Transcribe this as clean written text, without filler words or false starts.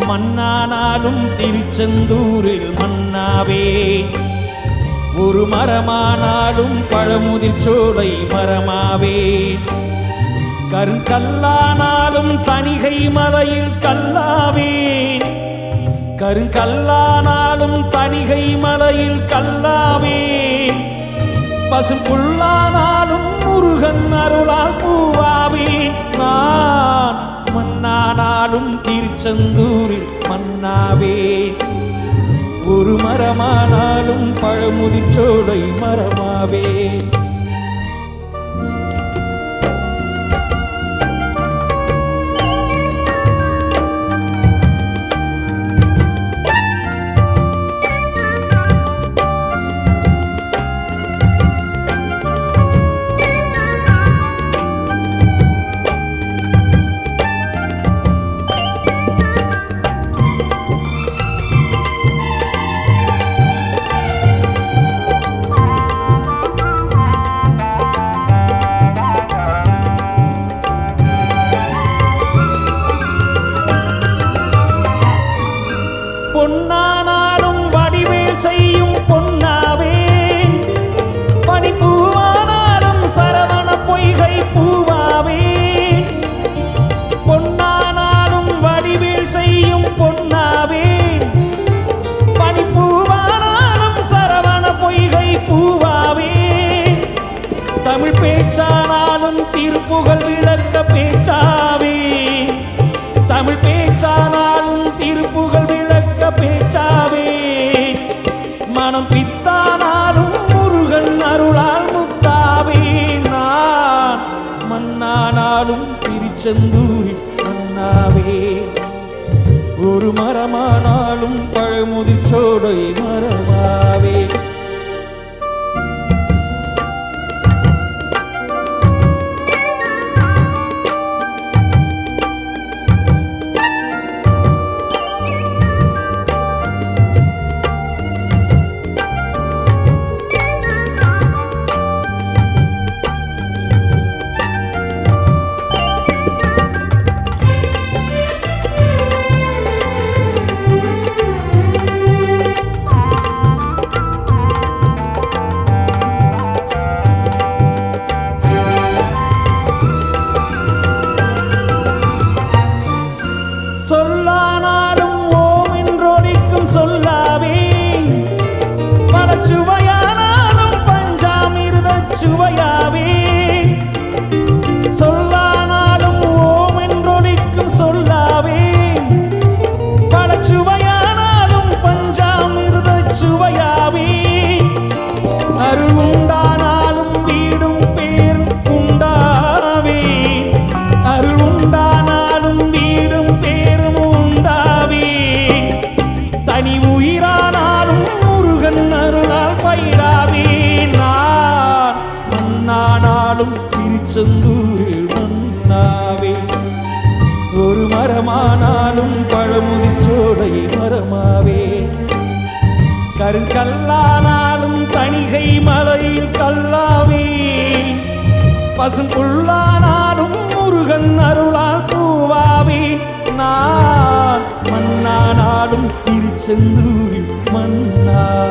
மண்ணானாலும் திருச்செந்தூரில் மண்ணாவே. ஒரு மரமானாலும் பழமுதிர் சோலை மரமாவே. கருங்கல்லானாலும் தணிகை மலையில் கல்லாவே. கருங்கல்லானாலும் தணிகை மலையில் கல்லாவே. பசும் புல்லானாலும் முருகன் அருளால் பூவாவே. நான் மண்ணானாலும் திருச்செந்தூரில் மண்ணாவே. ஒரு மரமானாலும் பழமுதிர் சோலை மரமாவே. பொன்னானாலும் வடிவேல் செய்யும் பொன்னாவே. பனிப்பூவானாலும் சரவண பொய்கை பூவாவே. பொன்னானாலும் வடிவேல் செய்யும் பொன்னாவே. பனிப்பூவானாலும் சரவண பொய்கை பூவாவே. தமிழ் பேச்சானாலும் திருப்புகழ் விளக்க பேச்சாவே. தமிழ் பேச்சானாலும் திருப்புகழ் விளக்க பேச்சாவே. மனம் பித்தானாலும் முருகன் அருளால் முத்தாவே. நான் மண்ணானாலும் திருச்செந்தூரில் மண்ணாவே. ஒரு மரமானாலும் பழமுதிர் சோலை மரமாவே. சொல்லானாலும் ஓம் என்றொலிக்கும் சொல்லாவே. பல சுவையானாலும் பஞ்சாமிர்த சுவையாவே. சொல்லானாலும் ஓம் என்றொலிக்கும் சொல்லாவே. பல சுவையானாலும் பஞ்சாமிர்த சுவையாவே. அருள் உண்டானாலும் வீடும் பேரும் உண்டாவே. அருள் உண்டானாலும் வீடும் பேரும் உண்டாவே. தனி உயிரானாலும் முருகன் அருளால் பயிராவே. நான் மண்ணானாலும் திருச்செந்தூரில் மண்ணாவே. ஒரு மரமானாலும் பழமுதிர் சோலை மரமாவே. கருங்கல்லானாலும் தணிகை மலையில் கல்லாவே. பசும் புல்லானாலும் முருகன் அருளால் பூவாவே. நான் மண்ணானாலும் திருச்செந்தூரில் மண்ணா.